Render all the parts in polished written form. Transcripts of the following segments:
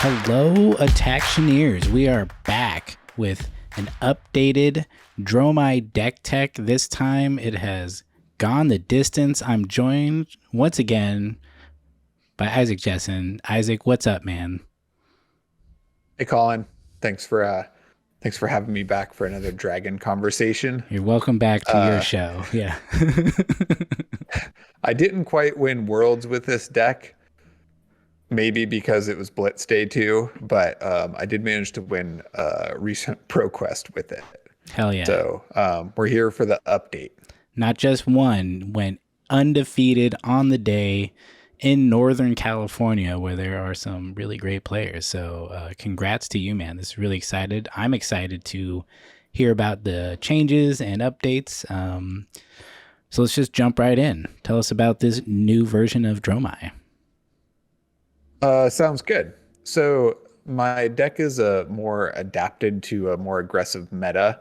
Hello, Attactioneers. We are back with an updated Dromai deck tech. This time it has gone the distance. I'm joined once again by Isaac Jessen. Isaac, what's up, man? Hey Colin, thanks for having me back for another dragon conversation. You're welcome back to your Uh show. Yeah. I didn't quite win worlds with this deck, maybe because it was Blitz Day 2, but I did manage to win recent ProQuest with it. Hell yeah. So we're here for the update. Not just one, went undefeated on the day in Northern California, where there are some really great players. So, congrats to you, man. This is really excited. I'm excited to hear about the changes and updates. So let's just jump right in. Tell us about this new version of Dromai. Sounds good. So my deck is more adapted to a more aggressive meta.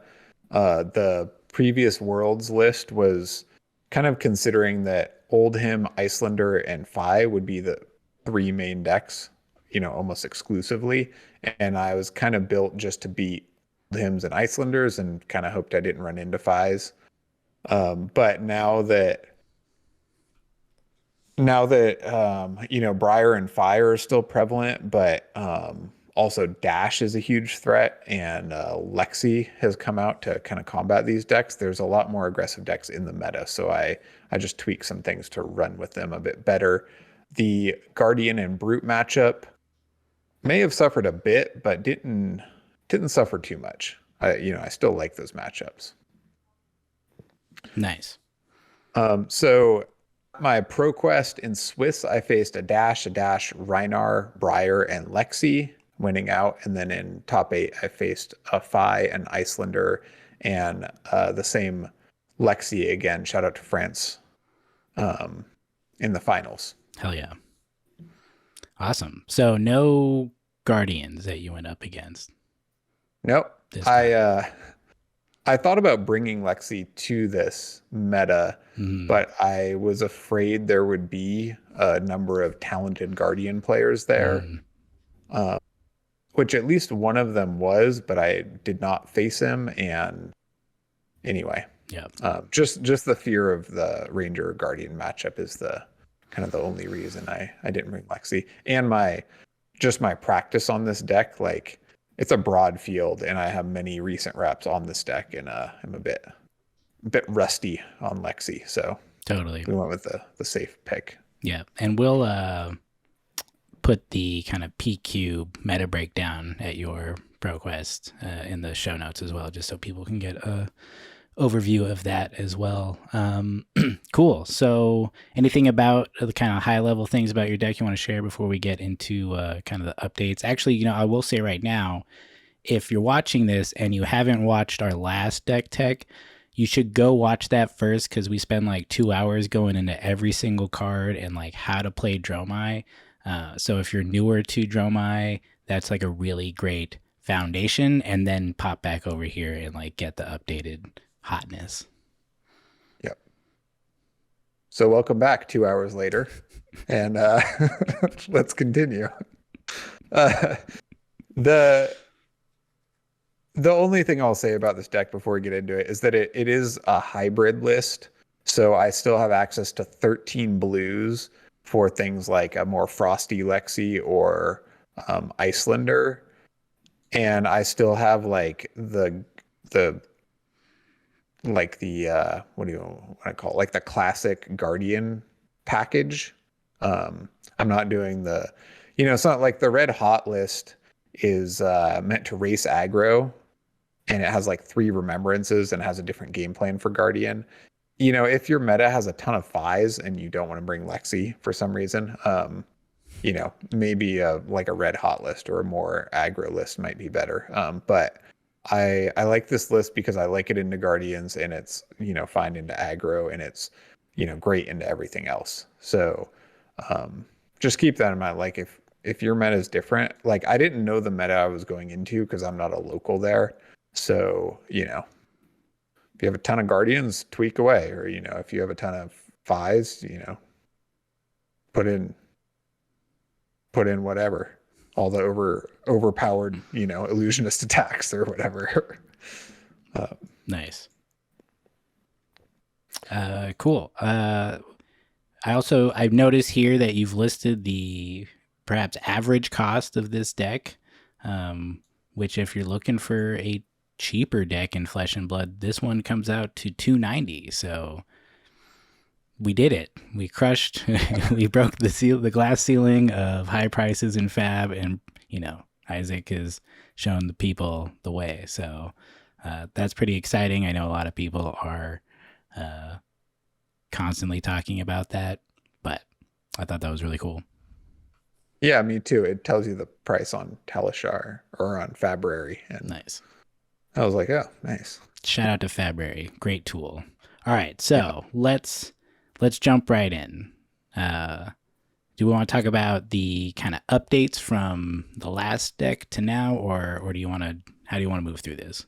The previous worlds list was kind of considering that Oldhim, Icelander, and Fi would be the three main decks, almost exclusively. And I was kind of built just to beat Oldhims and Icelanders and kind of hoped I didn't run into Fis. But now that Briar and Fire are still prevalent, but also Dash is a huge threat, and Lexi has come out to kind of combat these decks. There's a lot more aggressive decks in the meta, so I just tweaked some things to run with them a bit better. The Guardian and Brute matchup may have suffered a bit, but didn't suffer too much. I still like those matchups. Nice. So my ProQuest in Swiss, I faced a Dash, Reinar, Briar, and Lexi, winning out. And then in top 8, I faced a Fi, an Icelander, and the same Lexi again. Shout out to France in the finals. Hell yeah. Awesome. So no Guardians that you went up against Nope. this I time. uh, I thought about bringing Lexi to this meta, Mm, but I was afraid there would be a number of talented Guardian players there. mm, Uh, which at least one of them was, but I did not face him. And anyway, yeah. just the fear of the Ranger Guardian matchup is the kind of the only reason I didn't bring Lexi. And my practice on this deck, like it's a broad field, and I have many recent reps on this deck, and I'm a bit rusty on Lexi, so Totally. we went with the safe pick. Yeah. And we'll put the kind of PQ meta breakdown at your ProQuest in the show notes as well, just so people can get a overview of that as well. Cool. So, anything about the kind of high level things about your deck you want to share before we get into kind of the updates? Actually, I will say right now, if you're watching this and you haven't watched our last deck tech, you should go watch that first because we spend like 2 hours going into every single card and like how to play Dromai. So if you're newer to Dromai, that's like a really great foundation, and then pop back over here and like get the updated hotness. Yep. So welcome back 2 hours later, and let's continue. Uh, the the only thing I'll say about this deck before we get into it is that it is a hybrid list. So I still have access to 13 blues for things like a more frosty Lexi or Icelander. And I still have like the what do you want to call it? Like the classic Guardian package. I'm not doing it's not like the red hot list is meant to race aggro, and it has like three remembrances and has a different game plan for Guardian. If your meta has a ton of Fis and you don't want to bring Lexi for some reason, maybe like a red hot list or a more aggro list might be better. But I like this list because I like it into Guardians, and it's fine into aggro, and it's great into everything else. So um, just keep that in mind. Like if your meta is different, like I didn't know the meta I was going into because I'm not a local there. So if you have a ton of Guardians, tweak away, or if you have a ton of Fis, put in put in whatever. all the overpowered, illusionist attacks or whatever. Nice. Cool. I've noticed here that you've listed the perhaps average cost of this deck, which if you're looking for a cheaper deck in Flesh and Blood, this one comes out to 290. So we did it. We crushed. We broke the glass ceiling of high prices in Fab, and Isaac has shown the people the way. So that's pretty exciting. I know a lot of people are constantly talking about that, but I thought that was really cool. Yeah, me too. It tells you the price on Talishar or on Fabrary, and Nice. I was like, oh, nice. Shout out to Fabrary. Great tool. All right, Yeah. so let's jump right in. Do we want to talk about the kind of updates from the last deck to now, or do you want to? How do you want to move through this?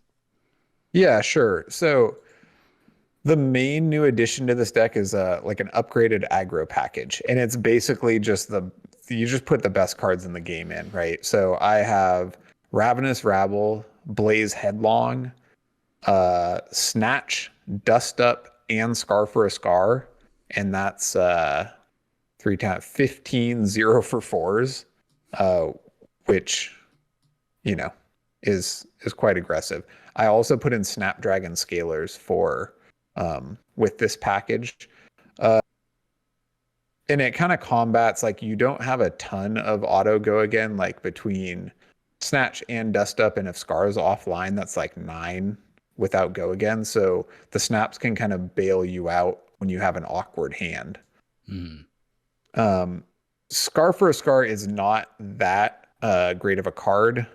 Yeah, sure. So the main new addition to this deck is like an upgraded aggro package, and it's basically just you just put the best cards in the game in, right? So I have Ravenous Rabble, Blaze Headlong, Snatch, Dust Up, and Scar for a Scar, and that's 3 times 15 0 for 4s, which you know is quite aggressive. I also put in Snapdragon Scalers for with this package. And it kind of combats, like, you don't have a ton of auto go again, like between Snatch and Dust Up, and if Scar is offline, that's like 9 without go again. So the snaps can kind of bail you out when you have an awkward hand. Mm. Scar for a Scar is not that great of a card.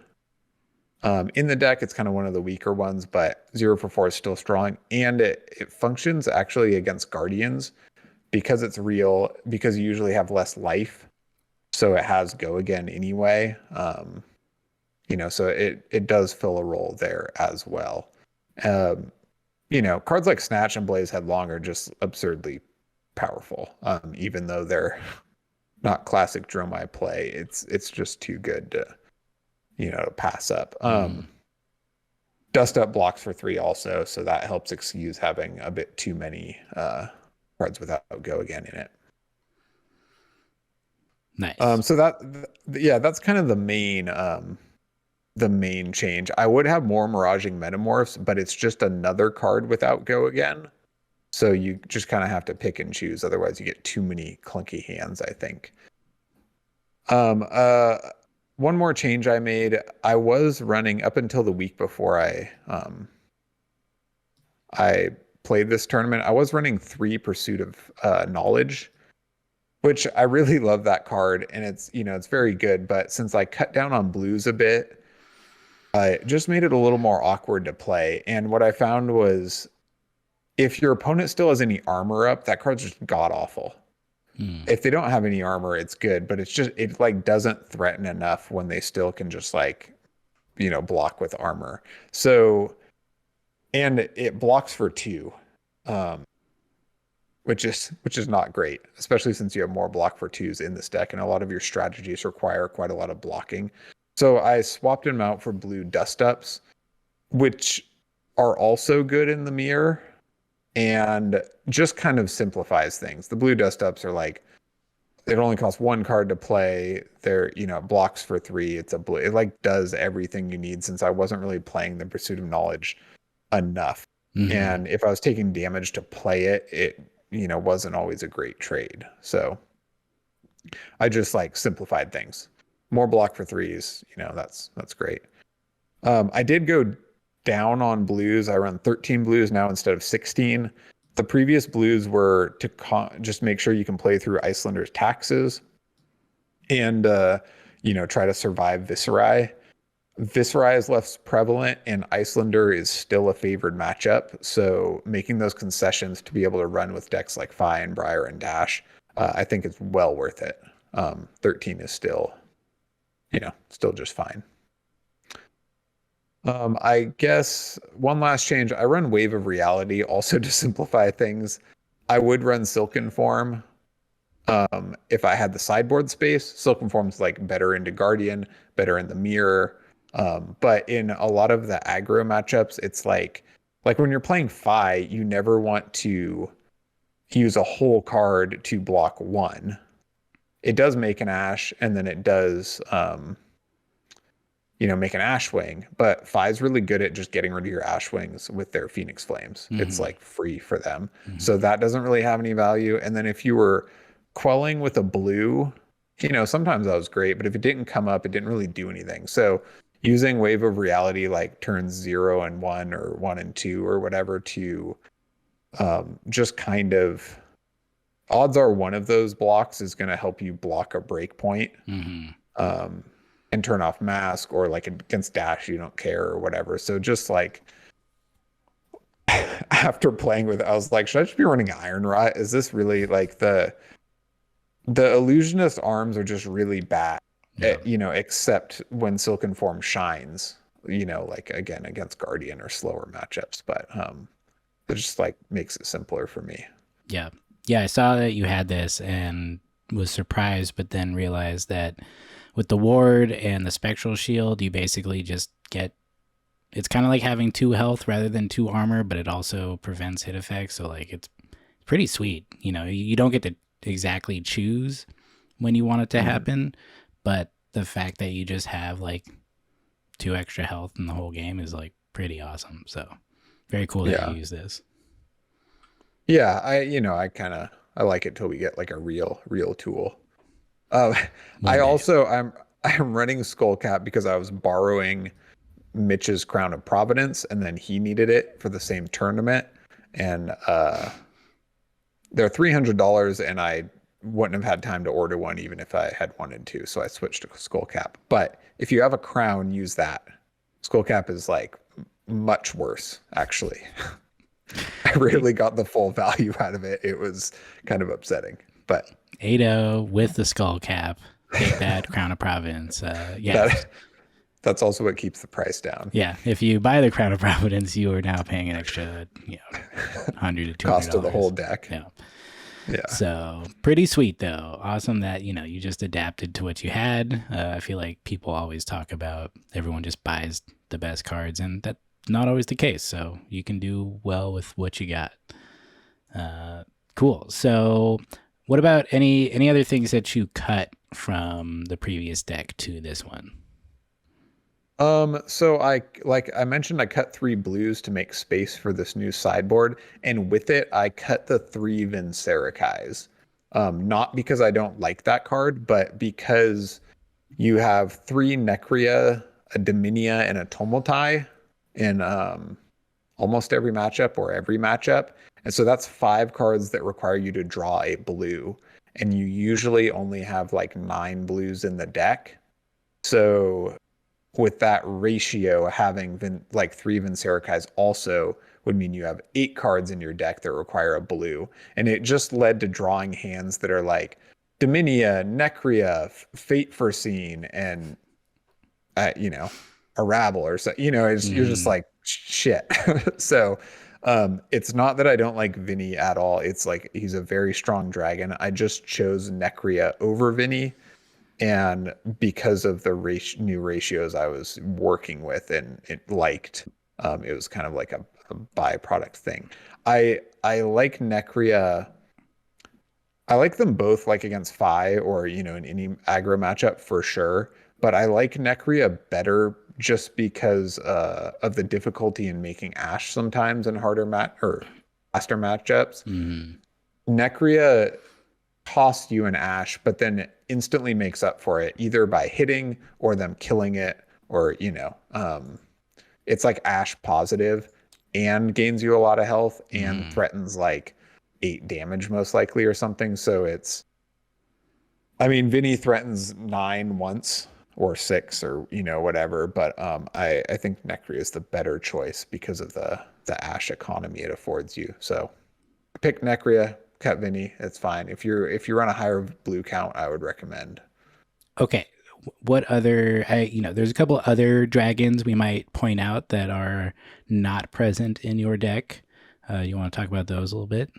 In the deck, it's kind of one of the weaker ones, but 0 for 4 is still strong, and it functions actually against Guardians because it's real, because you usually have less life, so it has go again anyway. So it does fill a role there as well. Cards like Snatch and Blaze Headlong are just absurdly powerful. Even though they're not classic Dromai play, it's just too good to pass up. Dust Up blocks for 3 also, so that helps excuse having a bit too many cards without go again in it. Nice. So that's kind of the main change. I would have more Miraging Metamorphs, but it's just another card without go again. So you just kind of have to pick and choose. Otherwise, you get too many clunky hands, I think. One more change I made. I was running up until the week before I played this tournament. I was running 3 Pursuit of Knowledge, which I really love that card, and it's very good. But since I cut down on blues a bit, it just made it a little more awkward to play. And what I found was, if your opponent still has any armor up, that card's just god awful. If they don't have any armor, it's good, but it like doesn't threaten enough when they still can just block with armor. So, and it blocks for 2, which is not great, especially since you have more block for 2s in this deck, and a lot of your strategies require quite a lot of blocking. So I swapped him out for blue Dust Ups, which are also good in the mirror, and just kind of simplifies things. The blue Dust Ups are like, it only costs 1 card to play. They're, blocks for 3. It's a blue. It like does everything you need, since I wasn't really playing the Pursuit of Knowledge enough. Mm-hmm. And if I was taking damage to play it wasn't always a great trade. So I just simplified things. More block for 3s, that's great. I did go down on blues. I run 13 blues now instead of 16. The previous blues were to just make sure you can play through Icelander's taxes and try to survive Viserai. Viserai is less prevalent, and Icelander is still a favored matchup. So making those concessions to be able to run with decks like Fi and Briar and Dash, I think it's well worth it. 13 is still just fine. I guess one last change. I run Wave of Reality also to simplify things. I would run Silken Form, If I had the sideboard space, Silken Form's like better into Guardian, better in the mirror. But in a lot of the aggro matchups, it's like when you're playing Fi, you never want to use a whole card to block one. It does make an Ash, and then it does make an Ashwing, but Fi's really good at just getting rid of your Ashwings with their Phoenix Flames. It's Mm-hmm. like free for them. Mm-hmm. So that doesn't really have any value. And then if you were quelling with a blue, sometimes that was great, but if it didn't come up, it didn't really do anything. So using Wave of Reality like turns 0 and 1 or 1 and 2 or whatever to just kind of odds are one of those blocks is going to help you block a breakpoint. Mm-hmm. And turn off mask, or like against dash you don't care or whatever. So just like after playing with it, I was like, should I just be running Iron Rot? Is this really like the illusionist arms are just really bad, Yeah. except when Silken Form shines, like again against Guardian or slower matchups. But it just like makes it simpler for me. Yeah. Yeah, I saw that you had this and was surprised, but then realized that with the ward and the spectral shield, you basically just get, it's kind of like having 2 health rather than 2 armor, but it also prevents hit effects. So like it's pretty sweet. You don't get to exactly choose when you want it to happen, but the fact that you just have like 2 extra health in the whole game is like pretty awesome. So very cool that you use this. Yeah, I like it till we get like a real tool. One day. I'm running Skullcap because I was borrowing Mitch's Crown of Providence, and then he needed it for the same tournament, and they're $300, and I wouldn't have had time to order one even if I had wanted to, so I switched to Skullcap. But if you have a crown, use that. Skullcap is like much worse, actually. I rarely got the full value out of it. It was kind of upsetting, but 8-0 with the skull cap. Take that, Crown of Providence. Yeah. That's also what keeps the price down. Yeah. If you buy the Crown of Providence, you are now paying an extra, $100 to $200. Cost of the whole deck. Yeah. Yeah. So pretty sweet though. Awesome that, you just adapted to what you had. I feel like people always talk about everyone just buys the best cards, and that's not always the case. So you can do well with what you got. Cool. So what about any other things that you cut from the previous deck to this one? So like I mentioned, I cut 3 blues to make space for this new sideboard, and with it, I cut the 3 Vincericais. Not because I don't like that card, but because you have 3 Necria, a Dominia, and a Tomotai in almost every matchup or every matchup. And so that's 5 cards that require you to draw a blue. And you usually only have like 9 blues in the deck. So with that ratio, having 3 Vincericais also would mean you have 8 cards in your deck that require a blue. And it just led to drawing hands that are like Dominia, Necria, Fate Foreseen, and a rabble or so, you're just like shit. So it's not that I don't like Vinny at all. It's like he's a very strong dragon. I just chose Necria over Vinny, and because of the new ratios I was working with and it liked, it was kind of like a byproduct thing. I like Necria. I like them both, like against Fi or in any aggro matchup for sure. But I like Necria better just because of the difficulty in making Ash sometimes in faster matchups. Necria costs you an Ash, but then instantly makes up for it either by hitting or them killing it, or it's like Ash positive and gains you a lot of health and threatens like 8 damage most likely or something. So Vinny threatens 9 once or 6 or whatever, but I think Necria is the better choice because of the Ash economy it affords you. So pick Necria, cut Vinny. It's fine. If you run a higher blue count, I would recommend. Okay. What other, there's a couple other dragons we might point out that are not present in your deck. You want to talk about those a little bit?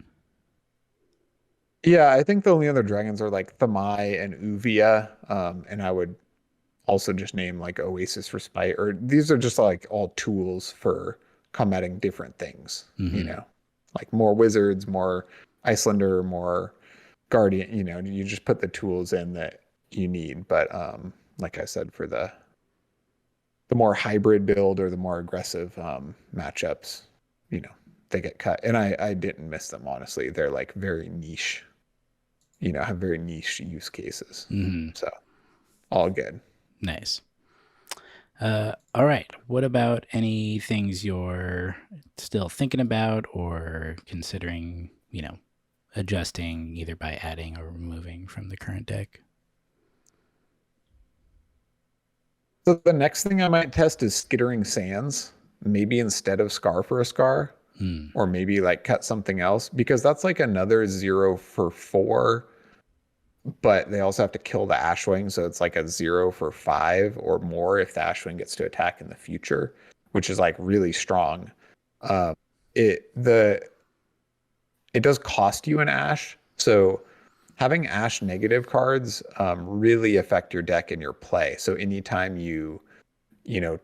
Yeah, I think the only other dragons are like Thamai and Uvia. And I would also just name like Oasis Respite, or these are just like all tools for combating different things, Hmm. like more wizards, more Icelander, more Guardian, you just put the tools in that you need. But like I said, for the more hybrid build or the more aggressive matchups, you know, they get cut. And I didn't miss them, honestly. They're like very niche, have very niche use cases. Hmm. So all good. Nice. All right. What about any things you're still thinking about or considering, adjusting either by adding or removing from the current deck? So the next thing I might test is Skittering Sands, maybe instead of Scar for a Scar, Hmm. or maybe like cut something else, because that's like another 0 for 4, but they also have to kill the Ashwing, so it's like a 0 for 5 or more if the Ashwing gets to attack in the future, which is like really strong. Um, the it does cost you an Ash, so having Ash negative cards really affect your deck and your play. So anytime you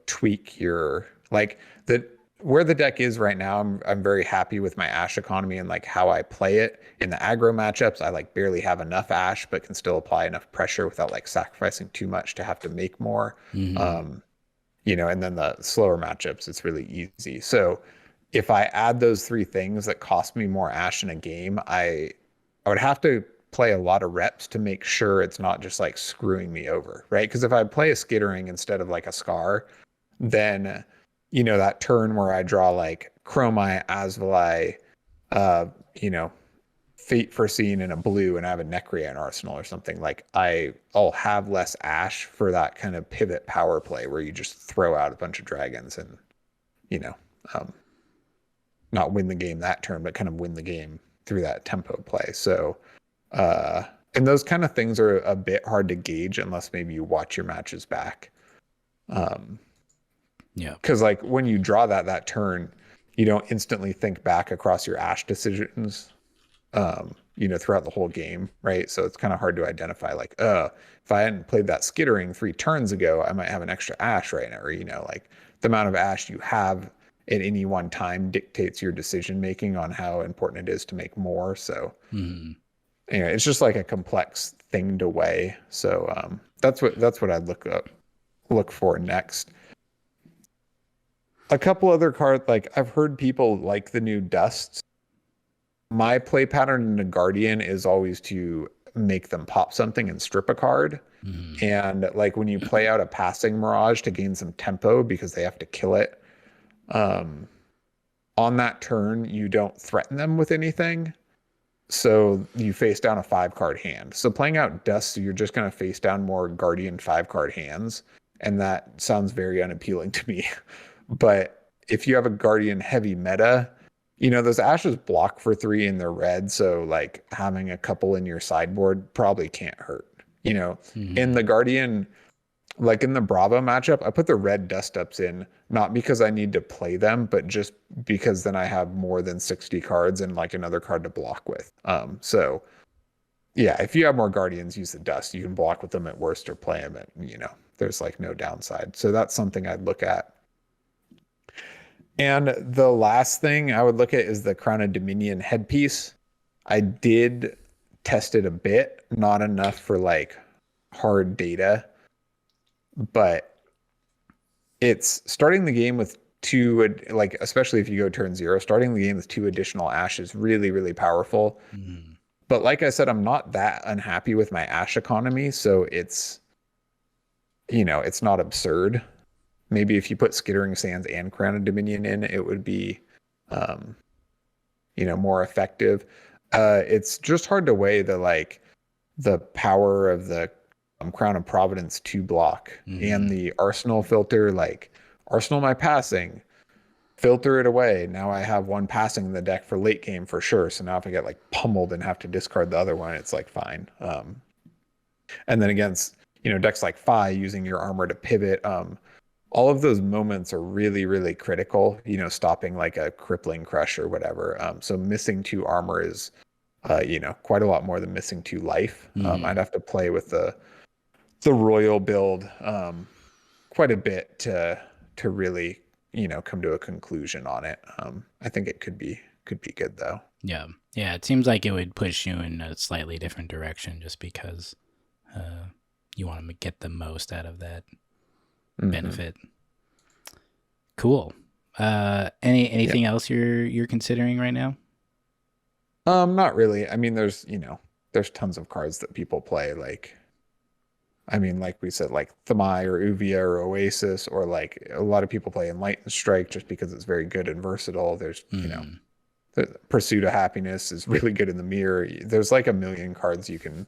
tweak your like the where the deck is right now, I'm very happy with my Ash economy and like how I play it. In the aggro matchups, I like barely have enough Ash, but can still apply enough pressure without like sacrificing too much to have to make more. Hmm. Um, and then the slower matchups, it's really easy. So if I add those three things that cost me more Ash in a game, I would have to play a lot of reps to make sure it's not just like screwing me over, right? Because if I play a Skittering instead of like a Scar, then that turn where I draw like Chromai, Asvali, uh, you know, Fate Foreseen in a blue and I have a Necria in Arsenal or something, like I'll have less Ash for that kind of pivot power play where you just throw out a bunch of dragons and, you know, um, not win the game that turn, but kind of win the game through that tempo play. So, uh, and those kind of things are a bit hard to gauge unless maybe you watch your matches back. Um, Yeah. because like when you draw that turn, you don't instantly think back across your Ash decisions, throughout the whole game, right? So it's kind of hard to identify like, if I hadn't played that Skittering 3 turns ago, I might have an extra Ash right now, or like the amount of Ash you have at any one time dictates your decision making on how important it is to make more. So Hmm. anyway, it's just like a complex thing to weigh. So that's what I'd look for next. A couple other cards, like I've heard people like the new dusts. My play pattern in a Guardian is always to make them pop something and strip a card. Hmm. And like when you play out a passing Mirage to gain some tempo because they have to kill it, um, on that turn, you don't threaten them with anything. So you face down a 5 card hand. So playing out Dust, you're just going to face down more Guardian 5 card hands. And that sounds very unappealing to me. But if you have a Guardian heavy meta, those Ashes block for 3 and they're red. So like having a couple in your sideboard probably can't hurt. In Hmm. the Guardian, like in the Bravo matchup, I put the red dust ups in, not because I need to play them, but just because then I have more than 60 cards and like another card to block with. So yeah, if you have more Guardians, use the dust. You can block with them at worst or play them at, there's like no downside. So that's something I'd look at. And the last thing I would look at is the Crown of Dominion headpiece. I did test it a bit, not enough for like hard data, but it's starting the game with two, like especially if you go turn 0, starting the game with 2 additional Ash is really, really powerful. Hmm. But like I said, I'm not that unhappy with my Ash economy, so it's not absurd. Maybe if you put Skittering Sands and Crown of Dominion in, it would be, um, more effective. It's just hard to weigh the power of the Crown of Providence 2 block and Hmm. the Arsenal filter. Like Arsenal, my passing, filter it away. Now I have one passing in the deck for late game for sure. So now if I get like pummeled and have to discard the other one, it's like fine. And then against decks like Fi using your armor to pivot, all of those moments are really, really critical, stopping like a crippling crush or whatever. So missing 2 armor is quite a lot more than missing 2 life. I'd Hmm. have to play with the royal build quite a bit to really, come to a conclusion on it. I think it could be good though. Yeah. Yeah. It seems like it would push you in a slightly different direction just because uh, you want to get the most out of that Hmm. benefit. Cool. Yeah. Anything else you're considering right now? Not really. I mean, there's tons of cards that people play. Like we said, like Thamai or Uvia or Oasis, or like a lot of people play Enlightened Strike just because it's very good and versatile. Hmm. The Pursuit of Happiness is really good in the mirror. There's like a million cards you can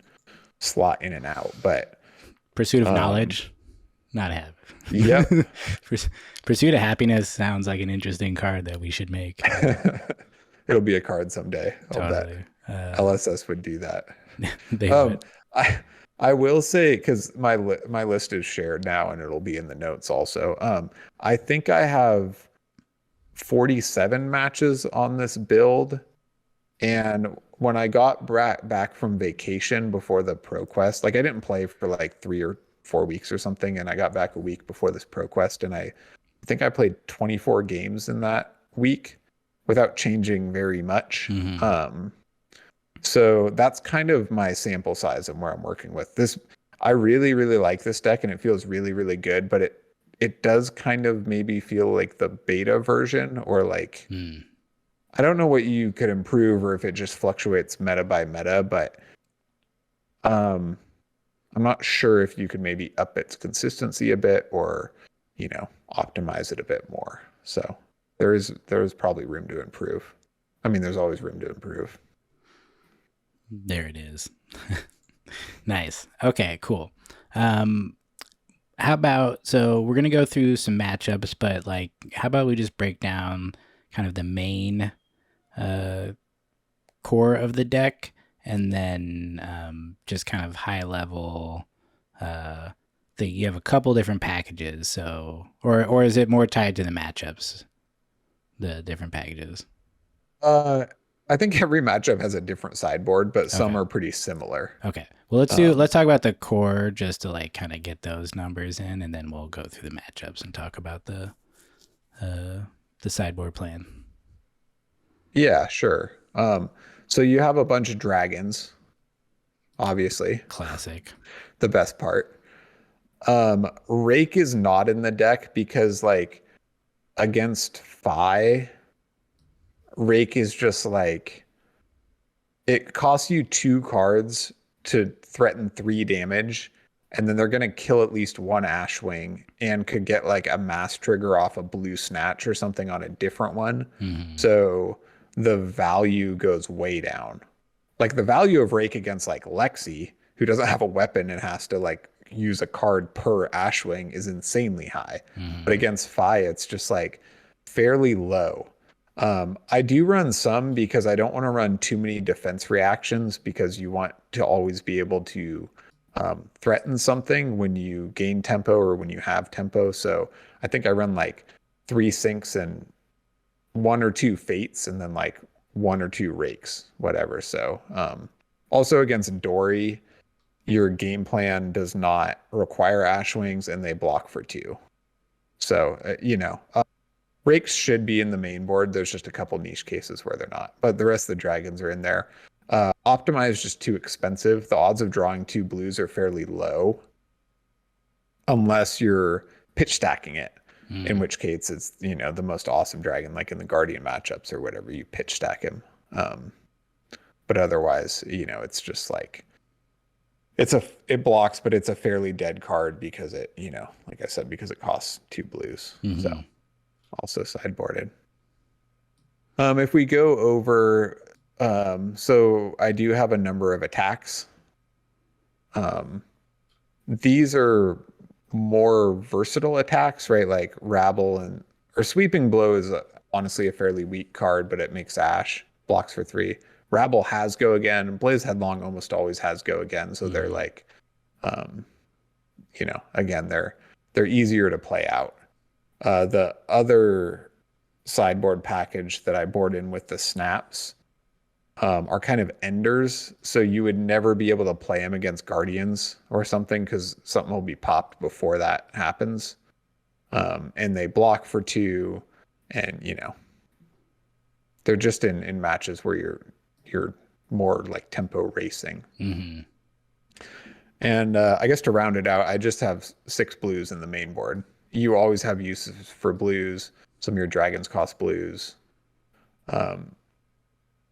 slot in and out. But Pursuit of um, knowledge. Not have. yep. Pursuit of happiness sounds like an interesting card that we should make. It'll be a card someday. I'll bet Totally. LSS would do that. They Um, would. I I will say because my list is shared now and it'll be in the notes also. I think I have 47 matches on this build, and when I got back from vacation before the Pro Quest, like I didn't play for like 3 or 4 weeks or something, and I got back a week before this Pro Quest, and I think I played 24 games in that week without changing very much. Hmm. So that's kind of my sample size and where I'm working with this. I really, really like this deck and it feels really, really good, but it does kind of maybe feel like the beta version, or like Mm. I don't know what you could improve or if it just fluctuates meta by meta, but um I'm not sure if you could maybe up its consistency a bit or, optimize it a bit more. So there is probably room to improve. I mean, there's always room to improve. There it is. Nice. Okay, cool. Um, how about so we're gonna go through some matchups, but like, how about we just break down kind of the main uh, core of the deck, and then just kind of high level. Uh, you have a couple different packages, so or is it more tied to the matchups? The different packages. Uh, I think every matchup has a different sideboard, but some Okay. are pretty similar. Okay. Well, Um, let's talk about the core just to like kind of get those numbers in, and then we'll go through the matchups and talk about uh the sideboard plan. yeah, sure. So you have a bunch of dragons, obviously, Classic. the best part. Rake is not in the deck because like against Fi, Rake is just like it costs you 2 cards to threaten 3 damage, and then they're gonna kill at least one Ashwing and could get like a mass trigger off a blue snatch or something on a different one. Hmm. So the value goes way down. Like the value of Rake against like Lexi, who doesn't have a weapon and has to like use a card per Ashwing, is insanely high. But Hmm. against Fi, it's just like fairly low. I do run some because I don't want to run too many defense reactions because you want to always be able to threaten something when you gain tempo or when you have tempo. So I think I run like 3 sinks and 1 or 2 fates and then like 1 or 2 rakes, whatever. So also against Dory, your game plan does not require Ashwings and they block for 2. So, rakes should be in the main board. There's just a couple niche cases where they're not, but the rest of the dragons are in there. Optimize is just too expensive. The odds of drawing 2 blues are fairly low unless you're pitch stacking it, in Hmm. which case it's, the most awesome dragon, like in the Guardian matchups or whatever, you pitch stack him. Um, but otherwise, it's just like it blocks, but it's a fairly dead card because it, like I said, because it costs 2 blues. So Hmm. also sideboarded. If we go over, so I do have a number of attacks. Um, these are more versatile attacks, right? Like Rabble and or Sweeping Blow is honestly a fairly weak card, but it makes Ash blocks for 3. Rabble has Go Again. Blaze Headlong almost always has Go Again, so they're Hmm. like, again, they're easier to play out. The other sideboard package that I board in with the snaps are kind of enders. So you would never be able to play them against guardians or something because something will be popped before that happens. And they block for 2, and they're just in matches where you're more like tempo racing. Mm-hmm. And I guess to round it out, I just have 6 blues in the main board. You always have uses for blues. Some of your dragons cost blues.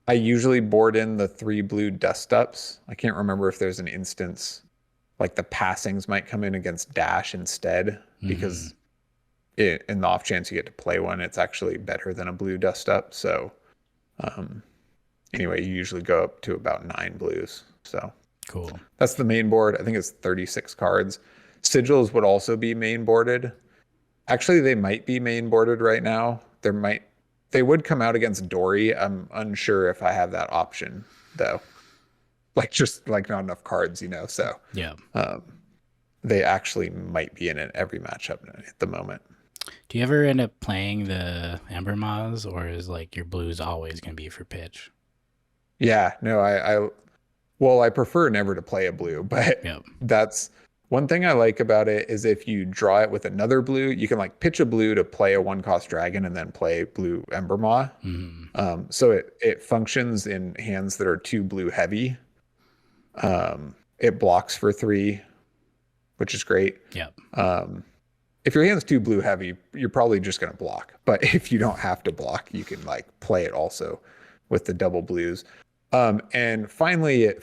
I usually board in the 3 blue dust ups. I can't remember if there's an instance like the passings might come in against dash instead, because in the off chance you get to play one, it's actually better than a blue dust up. So anyway, you usually go up to about 9 blues. So Cool. that's the main board. I think it's 36 cards. Sigils would also be main boarded. Actually, they might be main boarded right now. They would come out against Dory. I'm unsure if I have that option though. Like just like not enough cards, So Yeah. they actually might be in it every matchup at the moment. Do you ever end up playing the Ember Moths, or is like your blues always going to be for pitch? Yeah, no, I prefer never to play a blue, but Yep. that's one thing I like about it is if you draw it with another blue, you can like pitch a blue to play a 1-cost dragon and then play blue Ember Maw. So it functions in hands that are 2 blue heavy. It blocks for 3, which is great. Yep. If your hand's 2 blue heavy, you're probably just going to block. But if you don't have to block, you can like play it also with the double blues. And finally,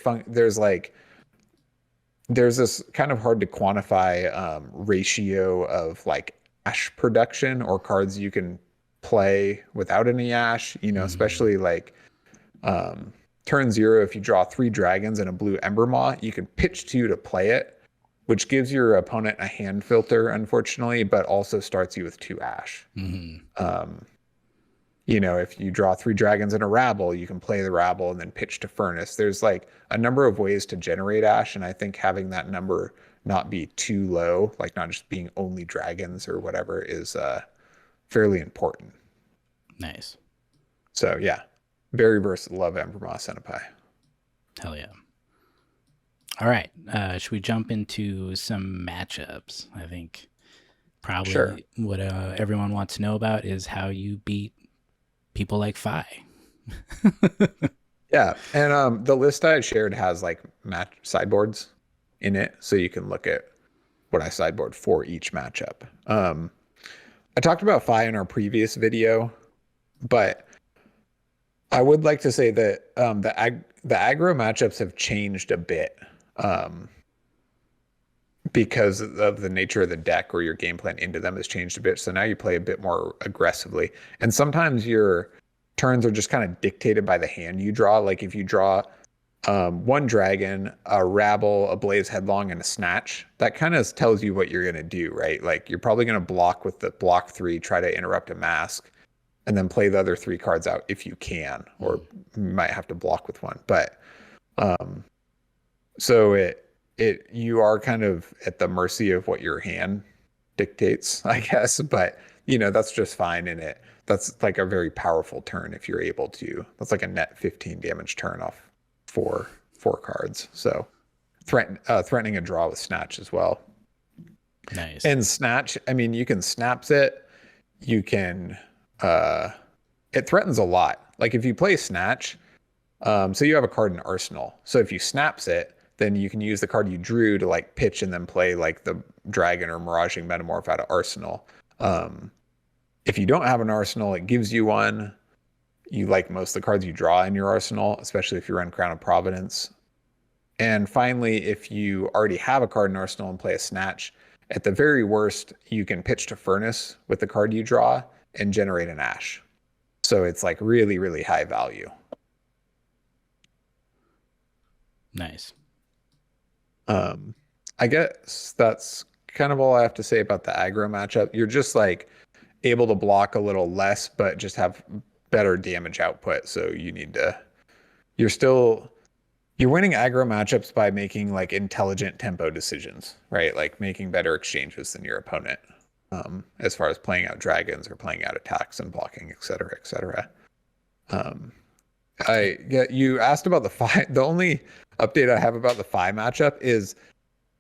there's this kind of hard to quantify ratio of like ash production or cards you can play without any ash, especially like turn 0, if you draw 3 dragons and a blue Ember Maw, you can pitch 2 to play it, which gives your opponent a hand filter, unfortunately, but also starts you with 2 ash. If you draw 3 dragons and a rabble, you can play the rabble and then pitch to furnace. There's like a number of ways to generate ash, and I think having that number not be too low, like not just being only dragons or whatever, is fairly important. Nice. So yeah, very versatile. Love Ember Maw Senpai. Hell yeah. All right. Should we jump into some matchups? I think probably Sure. what everyone wants to know about is how you beat people like Fi. Yeah, and the list I had shared has like match sideboards in it, so you can look at what I sideboard for each matchup. I talked about Fi in our previous video, but I would like to say that the aggro matchups have changed a bit because of the nature of the deck, or your game plan into them has changed a bit. So now you play a bit more aggressively, and sometimes your turns are just kind of dictated by the hand you draw. Like if you draw 1 dragon, a rabble, a blaze headlong, and a snatch, that kind of tells you what you're going to do, right? Like you're probably going to block with the block 3, try to interrupt a mask, and then play the other 3 cards out if you can, or you might have to block with 1. But so you are kind of at the mercy of what your hand dictates, I guess. But that's just fine in it. That's like a very powerful turn if you're able to. That's like a net 15 damage turn off 4 cards. So threatening a draw with Snatch as well. Nice. And Snatch, I mean, you can snaps it. You can it threatens a lot. Like if you play Snatch, so you have a card in Arsenal. So if you snaps it, then you can use the card you drew to like pitch and then play like the dragon or miraging metamorph out of Arsenal. If you don't have an Arsenal, it gives you one. You like most of the cards you draw in your Arsenal, especially if you run Crown of Providence. And finally, if you already have a card in Arsenal and play a Snatch, at the very worst, you can pitch to Furnace with the card you draw and generate an Ash. So it's like really, really high value. Nice. I guess that's kind of all I have to say about the aggro matchup. You're just like able to block a little less, but just have better damage output. So you're winning aggro matchups by making like intelligent tempo decisions, right? Like making better exchanges than your opponent, as far as playing out dragons or playing out attacks and blocking, et cetera, et cetera. Yeah, you asked about the Fi. The only update I have about the Fi matchup is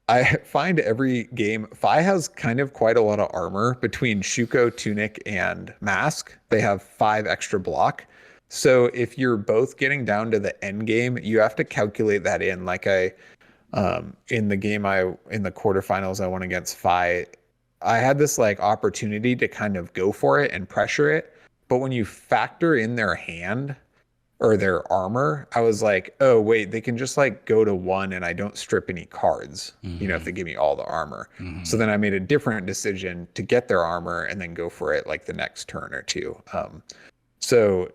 I find every game Fi has kind of quite a lot of armor between Shuko, Tunic, and Mask. They have 5 extra block. So if you're both getting down to the end game, you have to calculate that in. Like in the game in the quarterfinals I won against Fi, I had this like opportunity to kind of go for it and pressure it. But when you factor in their hand or their armor, I was like, oh wait, they can just like go to 1 and I don't strip any cards, if they give me all the armor. So then I made a different decision to get their armor and then go for it like the next turn or two. So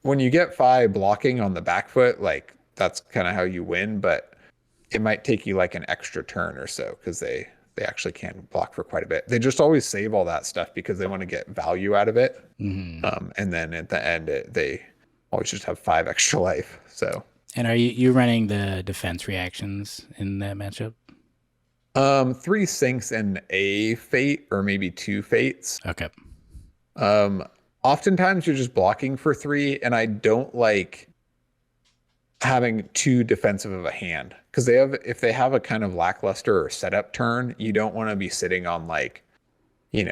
when you get 5 blocking on the back foot, like that's kind of how you win, but it might take you like an extra turn or so because they actually can block for quite a bit. They just always save all that stuff because they want to get value out of it. And then at the end, they always just have 5 extra life. So. And are you running the defense reactions in that matchup? 3 sinks and a fate, or maybe 2 fates. Okay. Oftentimes you're just blocking for 3, and I don't like having too defensive of a hand because if they have a kind of lackluster or setup turn, you don't want to be sitting on like, you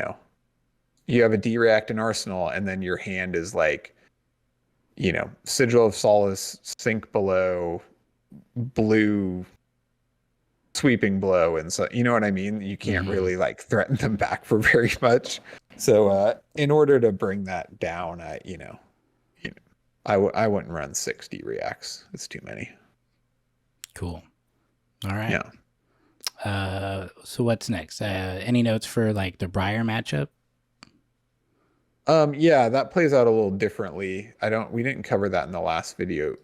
have a D-react in Arsenal, and then your hand is like, Sigil of Solace, sink below, blue, sweeping blow, and so you know what I mean. You can't really like threaten them back for very much. So in order to bring that down, I wouldn't run 60 reacts. It's too many. Cool. All right. Yeah. So what's next? Any notes for like the Briar matchup? Yeah, that plays out a little differently. We didn't cover that in the last video.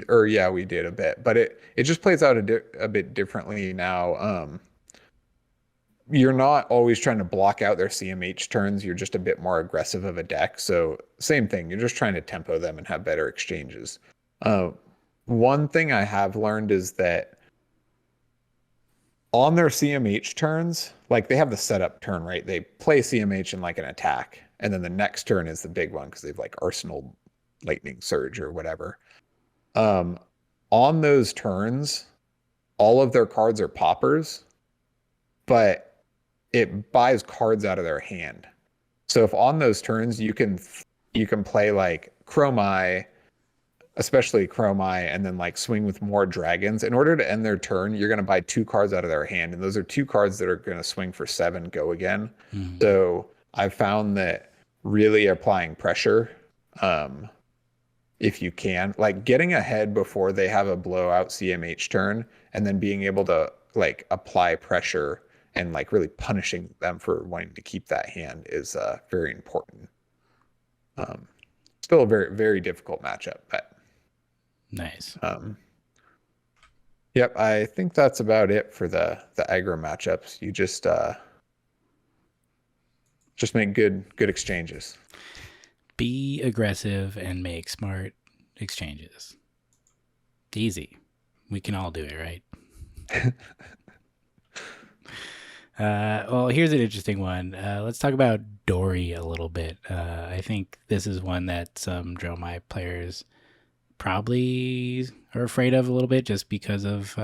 Or yeah, we did a bit, but it just plays out a bit differently now. You're not always trying to block out their CMH turns. You're just a bit more aggressive of a deck. So same thing. You're just trying to tempo them and have better exchanges. One thing I have learned is that on their CMH turns, like they have the setup turn, right? They play CMH in like an attack. And then the next turn is the big one because they've like Arsenal Lightning Surge or whatever. On those turns, all of their cards are poppers, but it buys cards out of their hand. So if on those turns you can play like Dromai, especially Dromai, and then like swing with more dragons. In order to end their turn, you're going to buy 2 cards out of their hand, and those are 2 cards that are going to swing for 7, go again. So I've found that really applying pressure, if you can, like getting ahead before they have a blowout CMH turn, and then being able to like apply pressure and like really punishing them for wanting to keep that hand is very important. Still a very, very difficult matchup, but nice. Yep, I think that's about it for the aggro matchups. You just make good exchanges. Be aggressive and make smart exchanges. Easy. We can all do it, right? Well, here's an interesting one. Let's talk about Dory a little bit. I think this is one that some Dromai players probably are afraid of a little bit just because of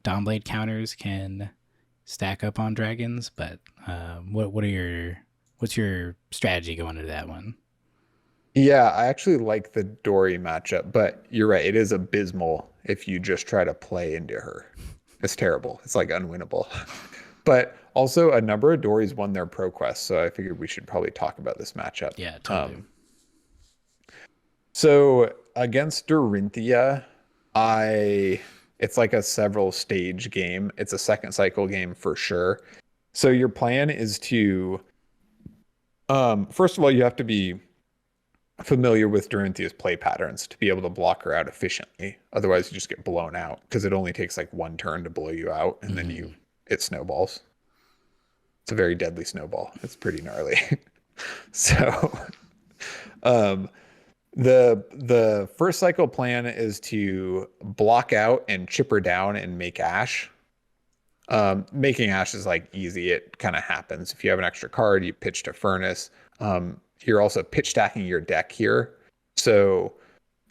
Dawnblade counters can stack up on dragons. But what's your strategy going into that one? Yeah, I actually like the Dory matchup, but you're right. It is abysmal if you just try to play into her. It's terrible. It's like unwinnable. But also a number of Dories won their pro quest, so I figured we should probably talk about this matchup. Yeah, totally. So against Dorinthia, it's like a several stage game. It's a second cycle game for sure. So your plan is to, first of all, you have to be familiar with Dorinthia's play patterns to be able to block her out efficiently. Otherwise, you just get blown out because it only takes like 1 turn to blow you out, and then it snowballs. It's a very deadly snowball. It's pretty gnarly. So, the first cycle plan is to block out and chip her down and make ash. Making ash is like easy. It kind of happens. If you have an extra card, you pitch to furnace. You're also pitch stacking your deck here. So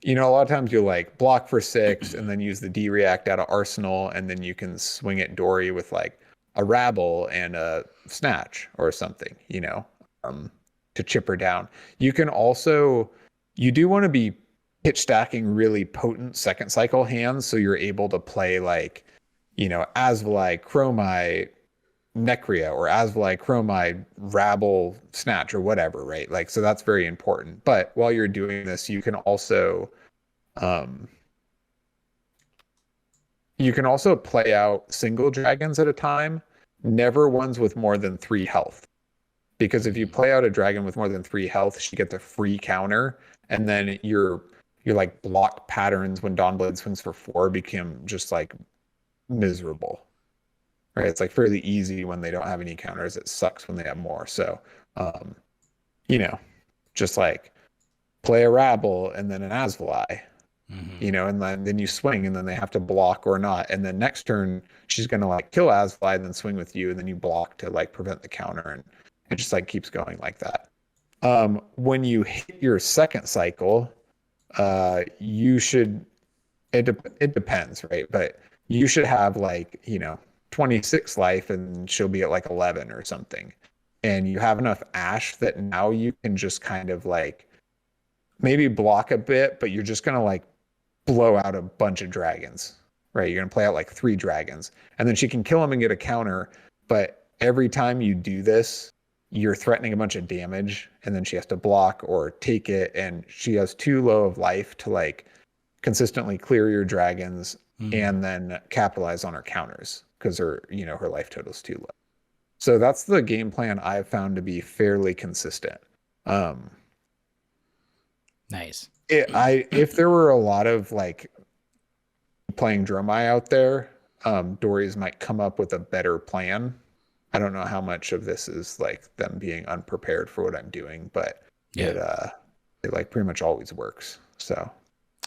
you know, a lot of times you'll like block for 6 and then use the D react out of Arsenal, and then you can swing at Dory with like a Rabble and a Snatch or something, you know, um, to chip her down. You can also, you do want to be pitch stacking really potent second cycle hands, so you're able to play like, you know, Asvali, Chromai, Necria, or Asvali, Chromai, Rabble, Snatch, or whatever, right? Like, so that's very important. But while you're doing this, um, you can also play out single dragons at a time, never ones with more than 3 health. Because if you play out a dragon with more than 3 health, she gets a free counter, and then your like block patterns when Dawnblade swings for 4 become just like miserable. Right? It's like fairly easy when they don't have any counters. It sucks when they have more. So um, you know, just like play a Rabble and then an Asvali, you know, and then you swing and then they have to block or not. And then next turn, she's going to like kill Asvali and then swing with you. And then you block to like prevent the counter. And it just like keeps going like that. When you hit your second cycle, you should, it depends, right? But you should have like, you know, 26 life and she'll be at like 11 or something. And you have enough ash that now you can just kind of like maybe block a bit, but you're just going to like blow out a bunch of dragons, right? You're going to play out like 3 dragons, and then she can kill them and get a counter. But every time you do this, you're threatening a bunch of damage, and then she has to block or take it. And she has too low of life to like consistently clear your dragons and then capitalize on her counters because her, you know, her life total is too low. So that's the game plan I've found to be fairly consistent. Um, Nice. if there were a lot of like playing Dromai out there, Dories might come up with a better plan. I don't know how much of this is like them being unprepared for what I'm doing, but it like pretty much always works. So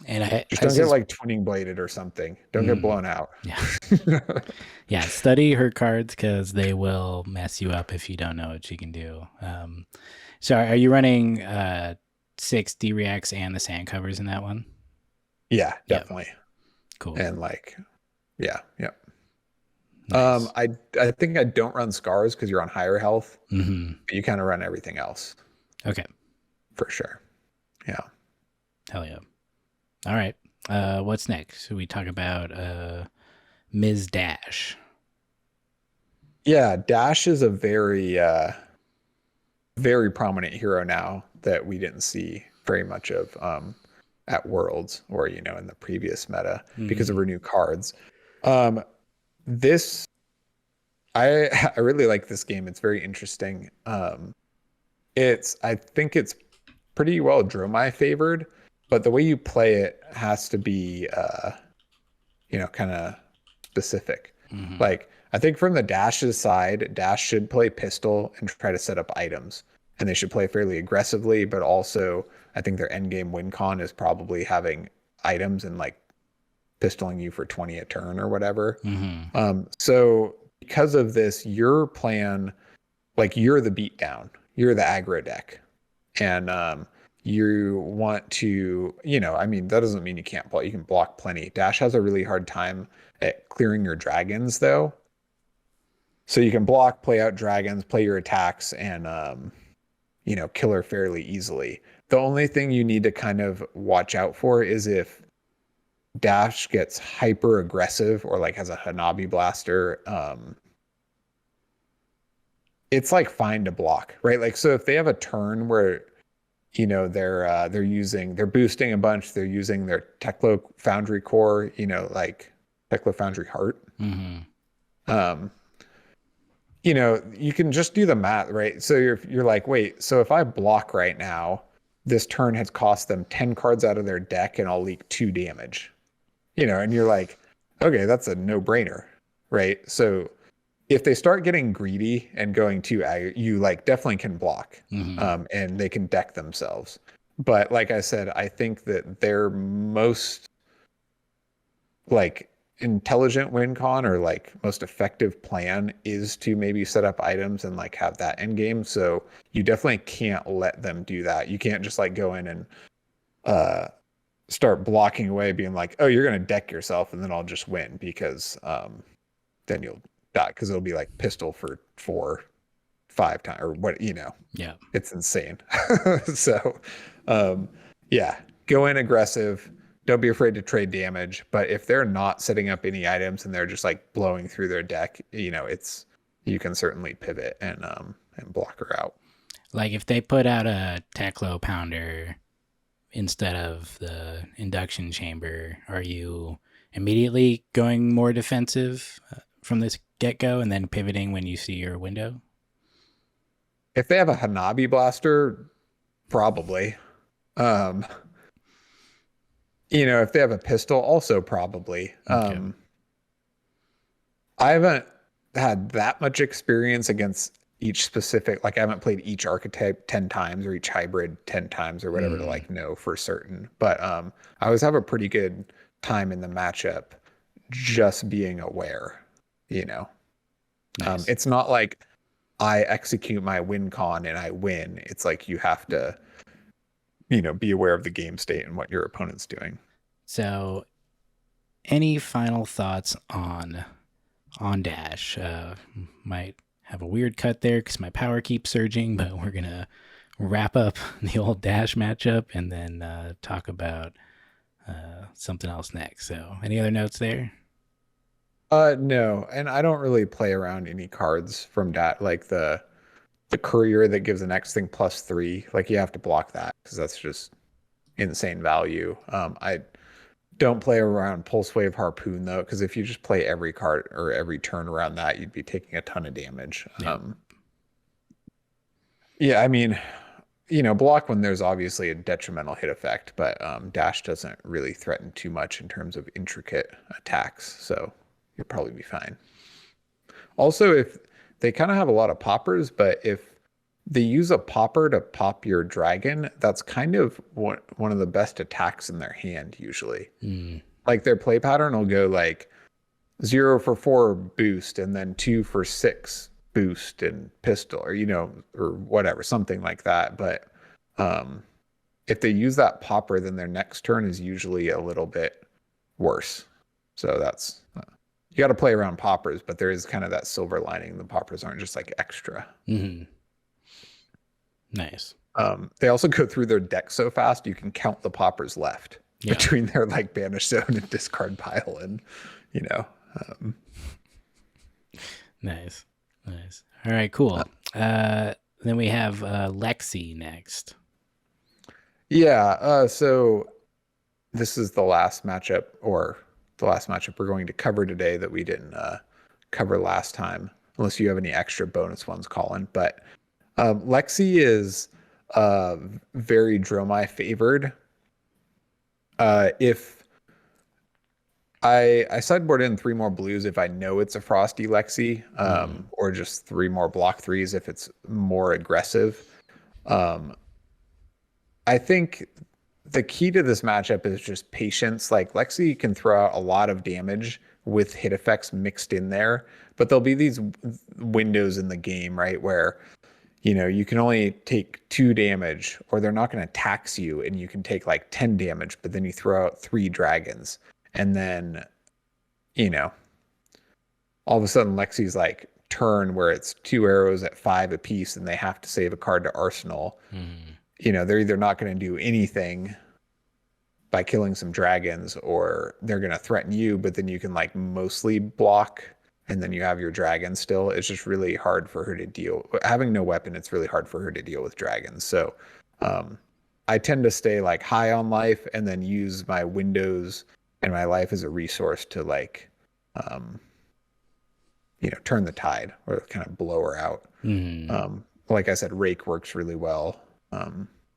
And I just don't get like twinning bladed or something. Don't get blown out. Yeah. Yeah. Study her cards because they will mess you up if you don't know what she can do. So are you running 6 D reacts and the sand covers in that one? Yeah, definitely. Yep. Cool. And like, yeah. Nice. I think I don't run scars because you're on higher health. But you kind of run everything else. Okay. For sure. Yeah. Hell yeah. All right. What's next? Should we talk about Ms. Dash? Yeah, Dash is a very very prominent hero now that we didn't see very much of at Worlds or, you know, in the previous meta because of her new cards. This I really like this game. It's very interesting. I think it's pretty well Dromai favored, but the way you play it has to be you know, kind of specific. Like, I think from the Dash's side, Dash should play pistol and try to set up items. And they should play fairly aggressively, but also I think their endgame win con is probably having items and like pistoling you for 20 a turn or whatever. So because of this, your plan, like you're the beatdown, you're the aggro deck. And you want to, you know, I mean, that doesn't mean you can't block. You can block plenty. Dash has a really hard time at clearing your dragons, though. So you can block, play out dragons, play your attacks, and, you know, kill her fairly easily. The only thing you need to kind of watch out for is if Dash gets hyper aggressive or like has a Hanabi blaster, it's like fine to block, right? Like, so if they have a turn where, you know, they're boosting a bunch, they're using their Teklo Foundry core, you know, like Teklo Foundry Heart. You know, you can just do the math, right? So you're like, wait, so if I block right now, this turn has cost them 10 cards out of their deck and I'll leak 2 damage. You know, and you're like, okay, that's a no-brainer, right? So if they start getting greedy and going too you like definitely can block, and they can deck themselves. But like I said, I think that their most like intelligent win con or like most effective plan is to maybe set up items and like have that end game. So you definitely can't let them do that. You can't just like go in and start blocking away, being like, oh, you're gonna deck yourself, and then I'll just win because then you'll die because it'll be like pistol for 4, 5 times or what, Yeah. it's insane. So yeah, go in aggressive. Don't be afraid to trade damage. But if they're not setting up any items and they're just like blowing through their deck, it's you can certainly pivot and block her out. Like if they put out a Teclo Pounder instead of the induction chamber, are you immediately going more defensive from this get go and then pivoting when you see your window? If they have a Hanabi blaster, probably. Um, if they have a pistol, also probably. Okay. I haven't had that much experience against each specific, like I haven't played each archetype 10 times or each hybrid 10 times or whatever to like know for certain. But I always have a pretty good time in the matchup just being aware, you know. Nice. It's not like I execute my win con and I win. It's like you have to, be aware of the game state and what your opponent's doing. So, any final thoughts on dash? Might have a weird cut there because my power keeps surging, but we're gonna wrap up the old dash matchup and then talk about something else next. So, any other notes there? No, and I don't really play around any cards from that, like the courier that gives the next thing +3. Like you have to block that because that's just insane value. I don't play around Pulse Wave Harpoon though, because if you just play every card or every turn around that, you'd be taking a ton of damage. Yeah. Yeah, I mean, block when there's obviously a detrimental hit effect, but dash doesn't really threaten too much in terms of intricate attacks, so you'll probably be fine. Also, if they kind of have a lot of poppers, but if they use a popper to pop your dragon, that's kind of one of the best attacks in their hand usually. Like their play pattern will go like 0 for 4 boost and then 2 for 6 boost and pistol or or whatever, something like that. But if they use that popper, then their next turn is usually a little bit worse. So that's you got to play around poppers, but there is kind of that silver lining. The poppers aren't just like extra. Nice. They also go through their deck so fast you can count the poppers left between their like banish zone and discard pile, and Nice. All right, cool. Then we have Lexi next. Yeah. So this is the last matchup we're going to cover today that we didn't cover last time, unless you have any extra bonus ones, Colin. But Lexi is very Dromai favored. If I sideboard in 3 more blues if I know it's a Frosty Lexi, or just 3 more block 3s if it's more aggressive. I think the key to this matchup is just patience. Like Lexi can throw out a lot of damage with hit effects mixed in there, but there'll be these windows in the game, right, where you can only take 2 damage, or they're not going to tax you and you can take like 10 damage, but then you throw out 3 dragons. And then, all of a sudden Lexi's like turn where it's 2 arrows at 5 apiece and they have to save a card to arsenal. They're either not going to do anything by killing some dragons, or they're going to threaten you, but then you can like mostly block and then you have your dragon still. It's just really hard for her to deal. Having no weapon, it's really hard for her to deal with dragons. So I tend to stay like high on life and then use my windows and my life as a resource to like, turn the tide or kind of blow her out. Like I said, rake works really well.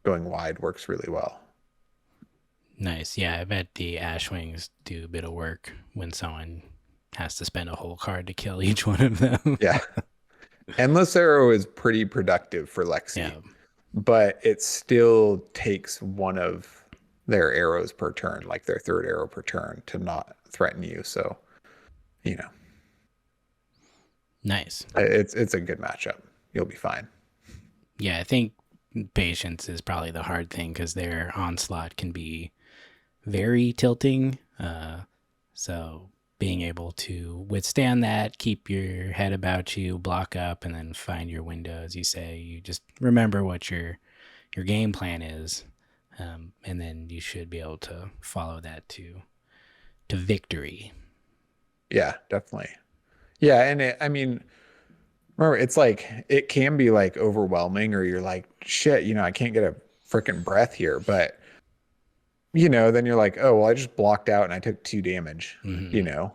Going wide works really well. Nice. Yeah, I bet the Ashwings do a bit of work when someone has to spend a whole card to kill each one of them. Yeah. Endless Arrow is pretty productive for Lexi, but it still takes one of their arrows per turn, like their 3rd arrow per turn, to not threaten you. So, Nice. It's a good matchup. You'll be fine. Yeah, I think patience is probably the hard thing because their onslaught can be very tilting. So being able to withstand that, keep your head about you, block up, and then find your window, as you say. You just remember what your game plan is, and then you should be able to follow that to victory. Yeah, definitely. Yeah, and I mean, remember, it's like it can be like overwhelming, or you're like, shit, I can't get a freaking breath here. But then you're like, oh well, I just blocked out and I took 2 damage, Mm-hmm.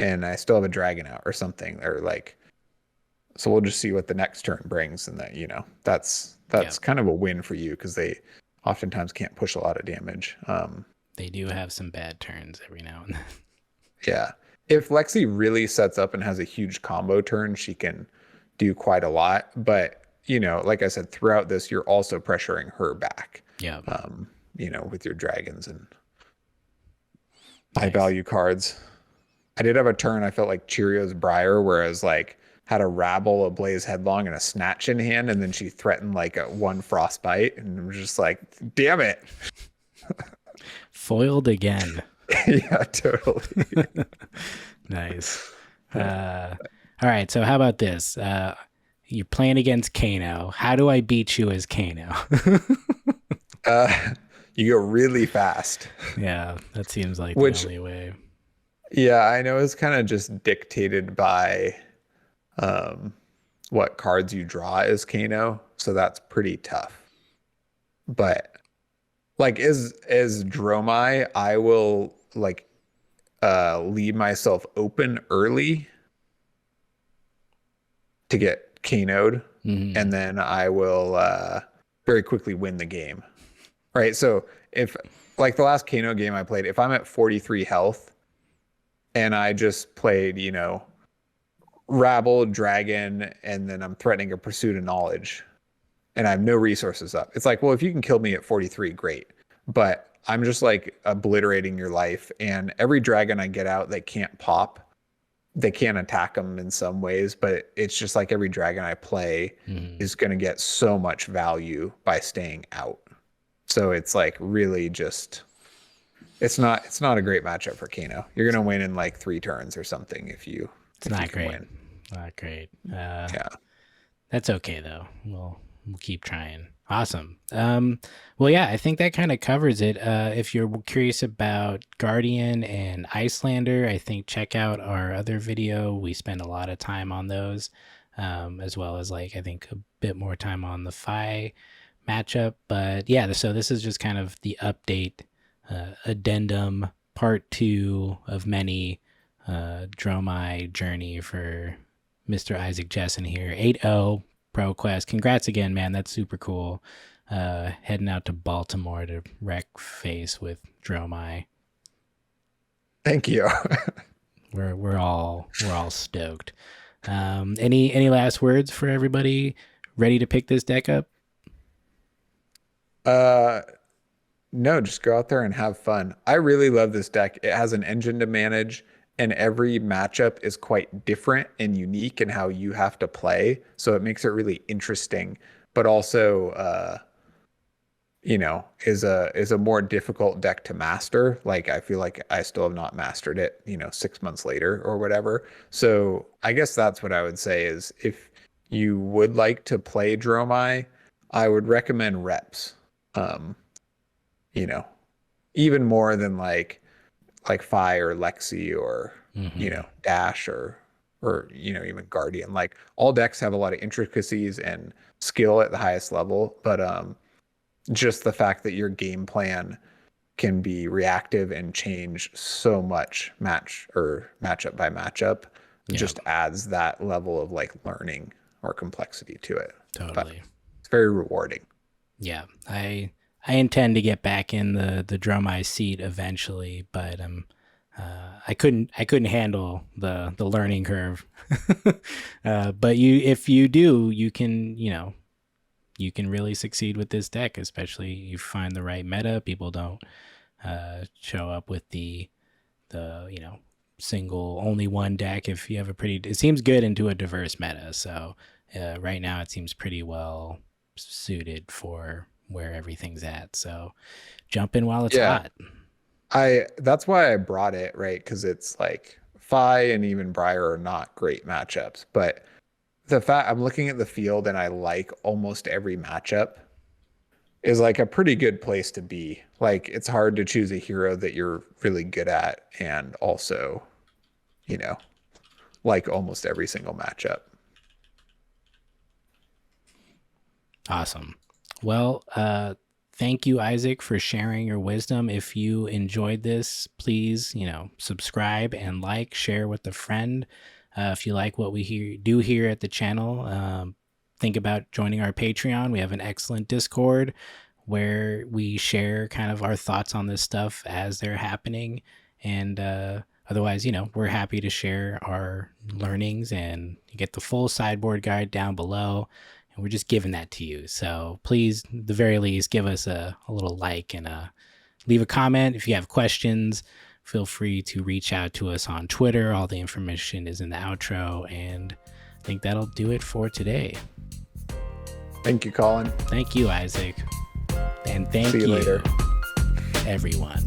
and I still have a dragon out or something, or like, so we'll just see what the next turn brings, and that Yep. that's kind of a win for you because they oftentimes can't push a lot of damage. They do have some bad turns every now and then. Yeah. If Lexi really sets up and has a huge combo turn, she can do quite a lot. But, like I said, throughout this, you're also pressuring her back, Yep. with your dragons and high Nice. value cards. I did have a turn, I felt like Cheerios Briar, whereas like had a Rabble, a Blaze Headlong, and a Snatch in hand, and then she threatened like a 1 Frostbite, and it was just like, damn it. Foiled again. Yeah, totally. Nice. All right. So how about this? You're playing against Kano. How do I beat you as Kano? Uh, you go really fast. Yeah, that seems like the Which, only way. yeah, I know it's kind of just dictated by um, what cards you draw as Kano, so that's pretty tough. But like as Dromai, I will like leave myself open early to get Kano'd, Mm-hmm. and then I will very quickly win the game. Right? So if like the last Kano game I played, if I'm at 43 health and I just played, Rabble, Dragon, and then I'm threatening a Pursuit of Knowledge, and I have no resources up. It's like, well, if you can kill me at 43, great. But I'm just like obliterating your life. And every dragon I get out, they can't pop. They can't attack them in some ways, but it's just like every dragon I play Mm-hmm. is going to get so much value by staying out. So it's like really just it's not a great matchup for Kano. You're going to win in like 3 turns or something It's if you not can great. win. Not great. Yeah. That's okay though. We'll keep trying. Awesome. Well, yeah, I think that kind of covers it. If you're curious about Guardian and Icelander, I think check out our other video. We spend a lot of time on those, as well as like I think a bit more time on the Fi matchup. But yeah, so this is just kind of the update, addendum part 2 of many Dromai journey for Mr. Isaac Jessen here. 8-0 Pro Quest. Congrats again, man. That's super cool. Heading out to Baltimore to wreck face with Dromai. Thank you. We're all stoked. Any last words for everybody ready to pick this deck up? uh No, just go out there and have fun. I really love this deck. It has an engine to manage, and every matchup is quite different and unique in how you have to play. So it makes it really interesting, but also, is a more difficult deck to master. Like I feel like I still have not mastered it, 6 months later or whatever. So I guess that's what I would say is if you would like to play Dromai, I would recommend reps. Um, you know, even more than like Fi or Lexi or Mm-hmm. Dash or even Guardian. Like all decks have a lot of intricacies and skill at the highest level, but just the fact that your game plan can be reactive and change so much matchup by matchup Yeah, just adds that level of like learning or complexity to it. But totally. it's very rewarding. Yeah, I intend to get back in the Dromai seat eventually, but I couldn't handle the learning curve. But if you do, you can really succeed with this deck, especially you find the right meta. People don't show up with the single only one deck. If you have a pretty, it seems good into a diverse meta. So right now it seems pretty well suited for where everything's at. So jump in while it's Yeah. hot. That's why I brought it, right? Because it's like Fi and even Briar are not great matchups. But the fact I'm looking at the field and I like almost every matchup is like a pretty good place to be. Like it's hard to choose a hero that you're really good at and also, you know, like almost every single matchup. Awesome. Well, thank you, Isaac, for sharing your wisdom. If you enjoyed this, please, subscribe and like, share with a friend. If you like what we do here at the channel, think about joining our Patreon. We have an excellent Discord where we share kind of our thoughts on this stuff as they're happening. And otherwise, we're happy to share our learnings, and you get the full sideboard guide down below. And we're just giving that to you. So please, at the very least, give us a little like and leave a comment. If you have questions, feel free to reach out to us on Twitter. All the information is in the outro. And I think that'll do it for today. Thank you, Colin. Thank you, Isaac. And thank See you later, everyone.